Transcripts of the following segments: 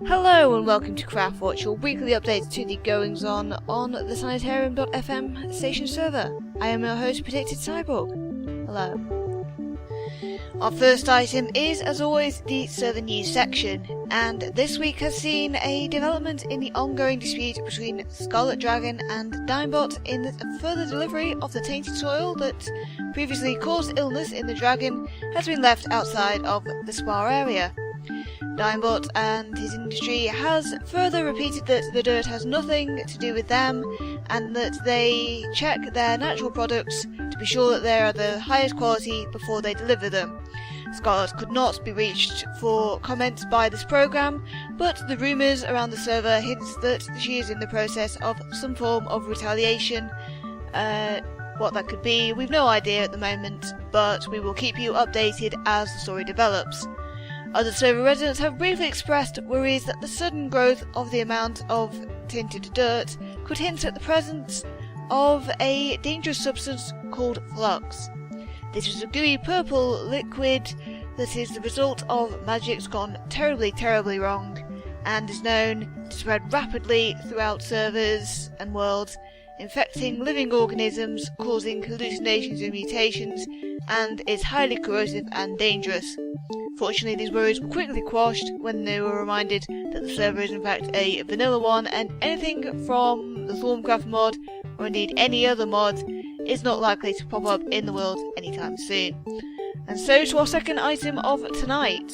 Hello and welcome to Craftwatch, your weekly updates to the goings-on the Sanitarium.FM station server. I am your host, Predicted Cyborg. Hello. Our first item is, as always, the server news section, and this week has seen a development in the ongoing dispute between Scarlet Dragon and Dimebot in the further delivery of the tainted soil that previously caused illness in the dragon has been left outside of the spa area. Dimebot and his industry has further repeated that the dirt has nothing to do with them and that they check their natural products to be sure that they are the highest quality before they deliver them. Scarlet could not be reached for comment by this program, but the rumours around the server hints that she is in the process of some form of retaliation. What that could be, we've no idea at the moment, but we will keep you updated as the story develops. Other server residents have briefly expressed worries that the sudden growth of the amount of tinted dirt could hint at the presence of a dangerous substance called flux. This is a gooey purple liquid that is the result of magics gone terribly wrong and is known to spread rapidly throughout servers and worlds, infecting living organisms, causing hallucinations and mutations, and is highly corrosive and dangerous. Fortunately, these worries were quickly quashed when they were reminded that the server is in fact a vanilla one, and anything from the Thorncraft mod, or indeed any other mod, is not likely to pop up in the world anytime soon. And so to our second item of tonight.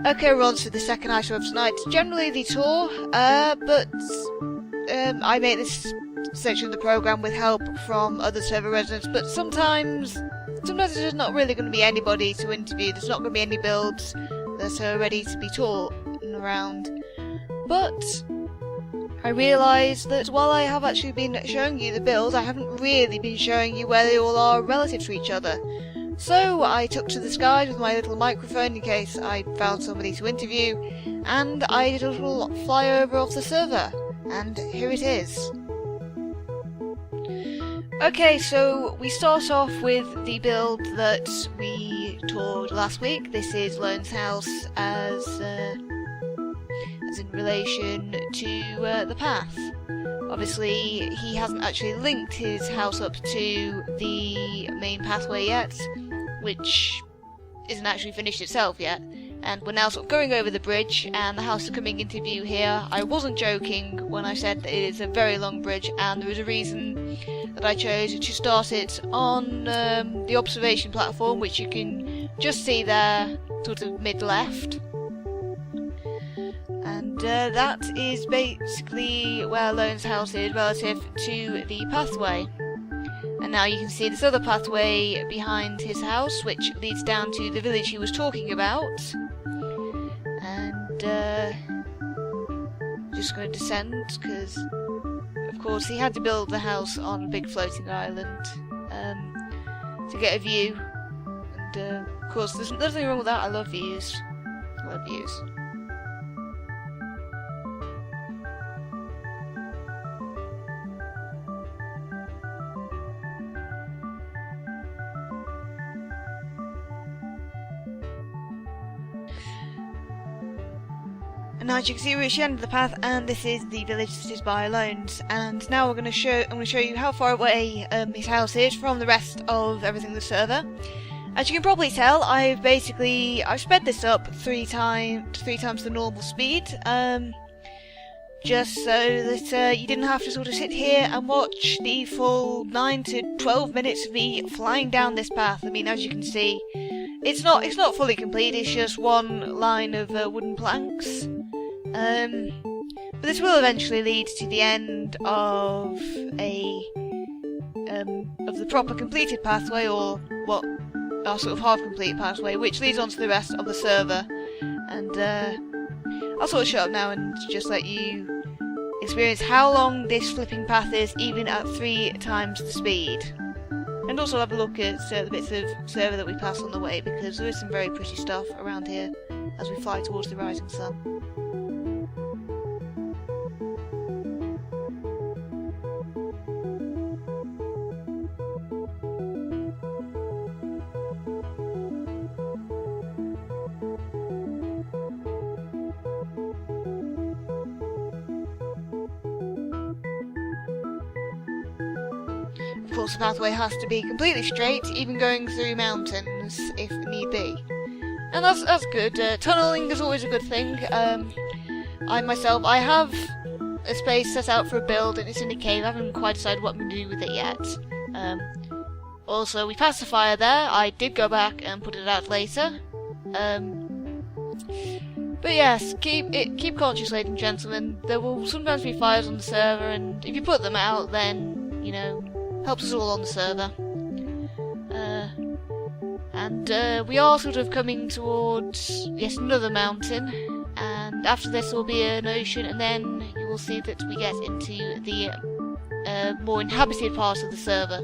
Okay, we're on to the second item of tonight. Generally the tour, but I make this section of the programme with help from other server residents, but sometimes there's not really going to be anybody to interview. There's not going to be any builds that are ready to be taught around. But I realise that while I have actually been showing you the builds, I haven't really been showing you where they all are relative to each other. So I took to the skies with my little microphone in case I found somebody to interview, and I did a little flyover of the server, and here it is. Okay, so we start off with the build that we toured last week. This is Lone's house as in relation to the path. Obviously, he hasn't actually linked his house up to the main pathway yet, which isn't actually finished itself yet. And we're now sort of going over the bridge, and the house is coming into view here. I wasn't joking when I said that it is a very long bridge, and there is a reason that I chose to start it on the observation platform, which you can just see there, sort of mid-left. And that is basically where Lone's house is relative to the pathway. And now you can see this other pathway behind his house, which leads down to the village he was talking about. And just going to descend, because of course he had to build the house on a big floating island to get a view. And of course there's nothing wrong with that. I love views. I love views. And now as you can see, we're at the end of the path, and this is the village that is by Lone's. And now I'm going to show you how far away his house is from the rest of everything in the server. As you can probably tell, I've sped this up three times the normal speed, just so that you didn't have to sort of sit here and watch the full 9 to 12 minutes of me flying down this path. I mean, as you can see, it's not fully complete. It's just one line of wooden planks. But this will eventually lead to the end of the proper completed pathway, or what our sort of half-complete pathway, which leads on to the rest of the server. And I'll sort of shut up now and just let you experience how long this flipping path is, even at 3 times the speed. And also have a look at the bits of server that we pass on the way, because there is some very pretty stuff around here as we fly towards the rising sun. of course the pathway has to be completely straight, even going through mountains if need be. And that's good. Tunnelling is always a good thing. I have a space set out for a build, and it's in a cave. I haven't quite decided what I'm going to do with it yet. Also, we passed the fire there. I did go back and put it out later. But yes, keep conscious, ladies and gentlemen. There will sometimes be fires on the server, and if you put them out, then, you know, helps us all on the server. And we are sort of coming towards, yes, another mountain, and after this will be an ocean, and then you will see that we get into the more inhabited part of the server.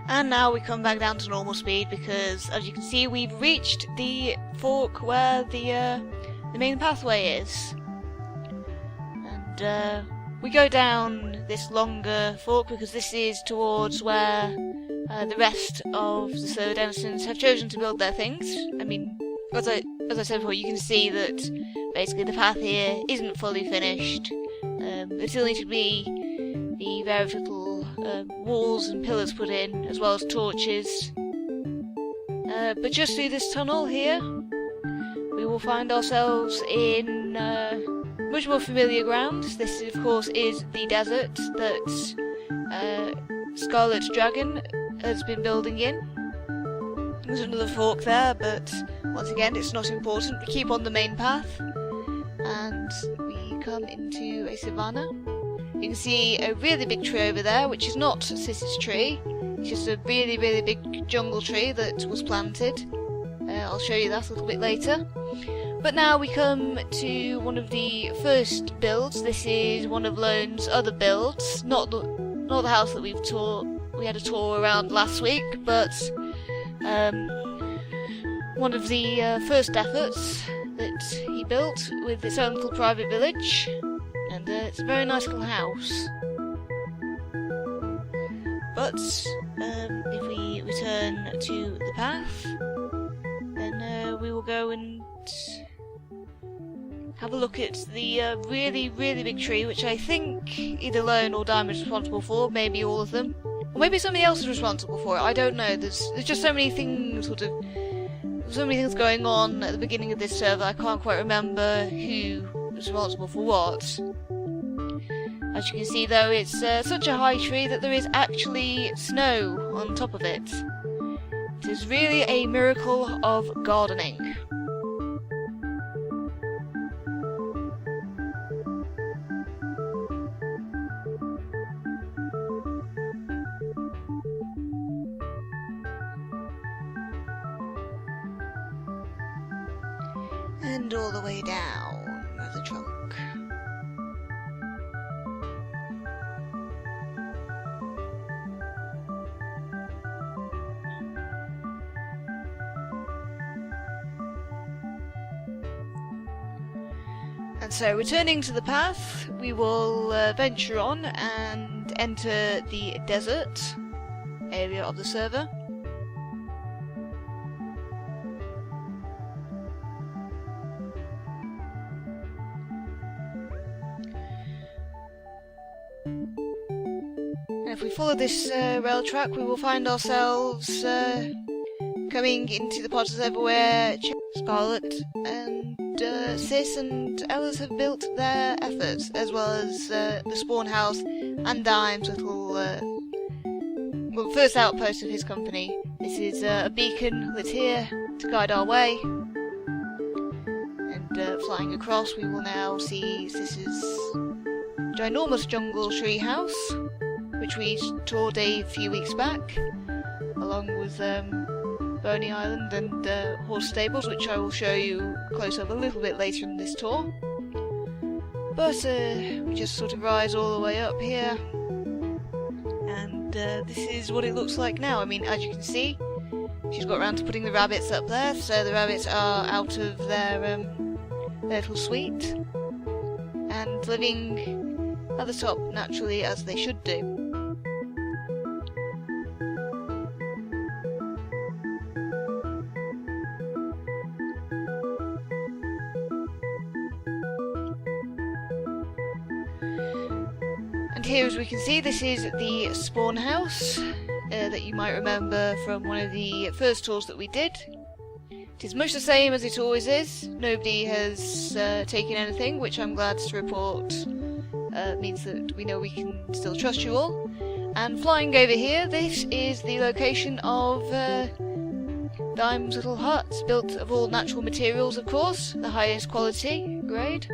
And now we come back down to normal speed because, as you can see, we've reached the fork where the main pathway is. And we go down this longer fork because this is towards where the rest of the server denizens have chosen to build their things. I mean, as I said before, you can see that basically the path here isn't fully finished. There still need to be the various little walls and pillars put in, as well as torches. But just through this tunnel here, we will find ourselves in much more familiar ground. This, of course, is the desert that Scarlet Dragon has been building in. There's another fork there, but once again, it's not important. We keep on the main path, and we come into a savanna. You can see a really big tree over there, which is not Sis's tree. It's just a really, really big jungle tree that was planted. I'll show you that a little bit later. But now we come to one of the first builds. This is one of Lone's other builds, not the house that we had a tour around last week, but one of the first efforts that he built with its own little private village. And it's a very nice little house. But if we return to the path, then we will go and have a look at the really, really big tree, which I think either Lone or Diamond is responsible for, maybe all of them. Or maybe somebody else is responsible for it, I don't know. There's just so many things going on at the beginning of this server, I can't quite remember who was responsible for what. As you can see though, it's such a high tree that there is actually snow on top of it. It is really a miracle of gardening. And all the way down the trunk. And so, returning to the path, we will venture on and enter the desert area of the server. And if we follow this rail track, we will find ourselves coming into the part of the server where Scarlet and Sis and Ellis have built their efforts, as well as the spawn house and Dime's little, first outpost of his company. This is a beacon that's here to guide our way. And flying across, we will now see Sis's ginormous jungle tree house, which we toured a few weeks back, along with Boney Island and horse stables, which I will show you close up a little bit later in this tour. But we just sort of rise all the way up here, and this is what it looks like now. I mean, as you can see, she's got around to putting the rabbits up there, so the rabbits are out of their little suite and living at the top naturally as they should do. And here, as we can see, this is the spawn house that you might remember from one of the first tours that we did. It is much the same as it always is. Nobody has taken anything, which I'm glad to report. Means that we know we can still trust you all. And flying over here, this is the location of Dime's little hut, built of all natural materials, of course, the highest quality grade.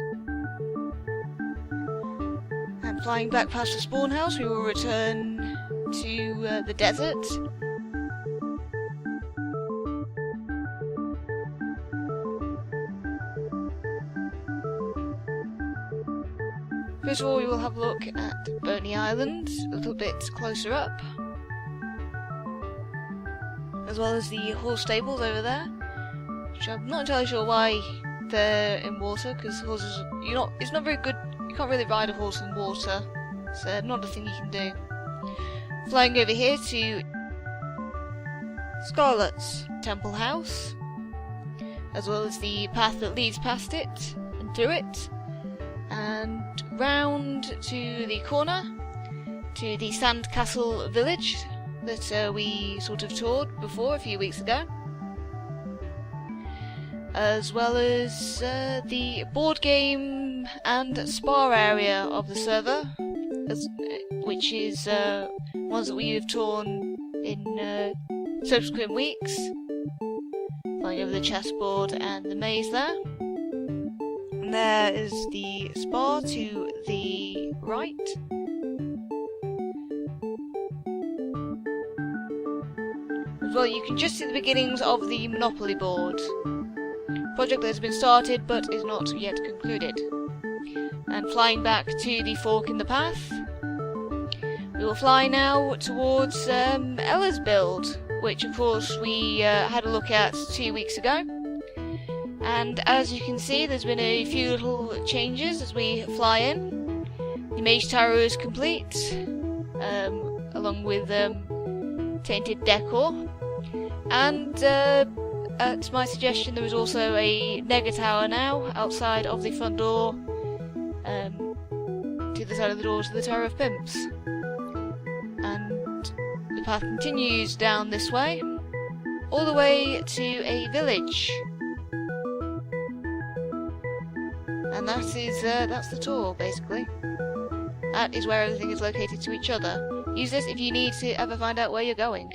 And flying back past the spawn house, we will return to the desert. First of all, we will have a look at Boney Island, a little bit closer up, as well as the horse stables over there, which I'm not entirely sure why they're in water, because horses, it's not very good, you can't really ride a horse in water, so not a thing you can do. Flying over here to Scarlet's Temple House, as well as the path that leads past it and through it, and round to the corner to the Sandcastle Village that we sort of toured before a few weeks ago, as well as the board game and spa area of the server, which is ones that we have torn in subsequent weeks, flying over the chessboard and the maze there. And there is the spa to the right. As well, you can just see the beginnings of the Monopoly board, project that has been started but is not yet concluded. And flying back to the fork in the path, we will fly now towards Ella's build, which of course we had a look at 2 weeks ago. And as you can see, there's been a few little changes as we fly in. The Mage Tower is complete, along with tainted decor. And at my suggestion, there is also a Nega Tower now outside of the front door, to the side of the door to the Tower of Pimps. And the path continues down this way, all the way to a village. And that's the tour, basically. That is where everything is located to each other. Use this if you need to ever find out where you're going.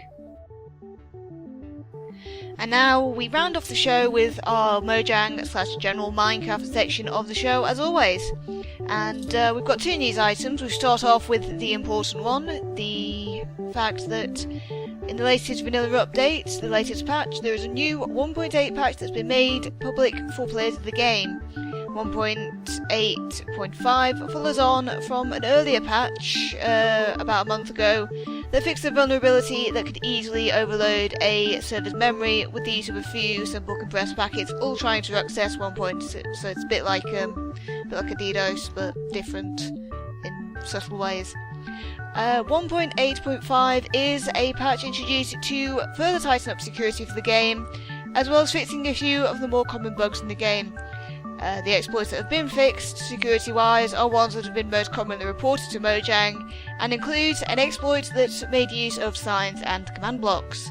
And now we round off the show with our Mojang / general Minecraft section of the show, as always. And we've got 2 news items. We start off with the important one, the fact that in the latest vanilla update, the latest patch, there is a new 1.8 patch that's been made public for players of the game. 1.8.5 follows on from an earlier patch about a month ago that fixed a vulnerability that could easily overload a server's memory with the use of a few simple compressed packets, all trying to access 1.6. So it's a bit like a DDoS, but different in subtle ways. 1.8.5 is a patch introduced to further tighten up security for the game, as well as fixing a few of the more common bugs in the game. The exploits that have been fixed, security-wise, are ones that have been most commonly reported to Mojang, and includes an exploit that made use of signs and command blocks.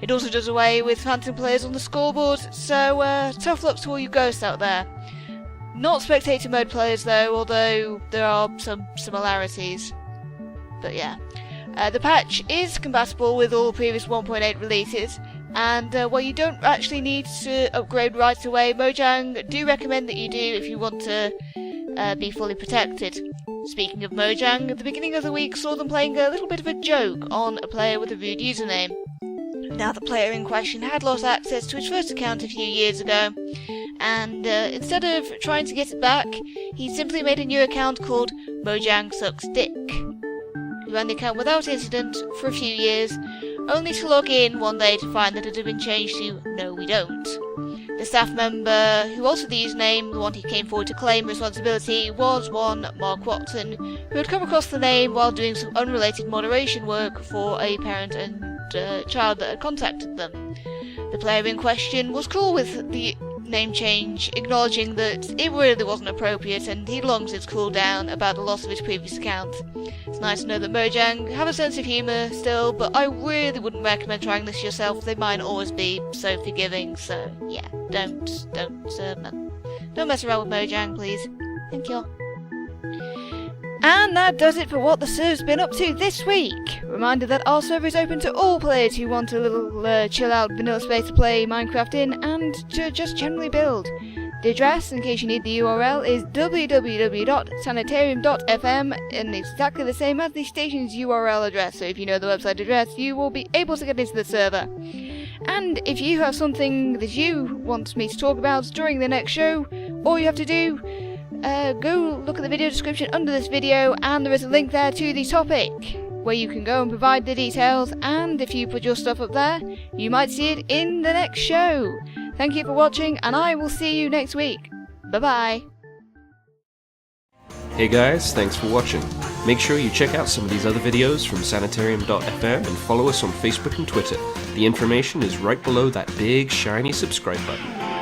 It also does away with phantom players on the scoreboard, so tough luck to all you ghosts out there. Not spectator mode players though, although there are some similarities. But yeah. The patch is compatible with all previous 1.8 releases, and while you don't actually need to upgrade right away, Mojang do recommend that you do if you want to be fully protected. Speaking of Mojang, at the beginning of the week saw them playing a little bit of a joke on a player with a rude username. Now, the player in question had lost access to his first account a few years ago, and instead of trying to get it back, he simply made a new account called Mojang Sucks Dick. He ran the account without incident for a few years, only to log in one day to find that it had been changed to No We Don't. The staff member who altered the username, the one he came forward to claim responsibility, was one Mark Watson, who had come across the name while doing some unrelated moderation work for a parent and child that had contacted them. The player in question was cool with the name change, acknowledging that it really wasn't appropriate and he'd long since cooled down about the loss of his previous account. It's nice to know that Mojang have a sense of humour still, but I really wouldn't recommend trying this yourself. They might not always be so forgiving, so yeah, don't mess around with Mojang, please. Thank you. And that does it for what the server's been up to this week. Reminder that our server is open to all players who want a little chill out vanilla space to play Minecraft in and to just generally build. The address, in case you need the URL, is www.sanitarium.fm, and it's exactly the same as the station's URL address, so if you know the website address, you will be able to get into the server. And if you have something that you want me to talk about during the next show, all you have to do, go look at the video description under this video, and there is a link there to the topic, where you can go and provide the details, and if you put your stuff up there, you might see it in the next show. Thank you for watching, and I will see you next week. Bye-bye. Hey guys, thanks for watching. Make sure you check out some of these other videos from Sanitarium.FM and follow us on Facebook and Twitter. The information is right below that big shiny subscribe button.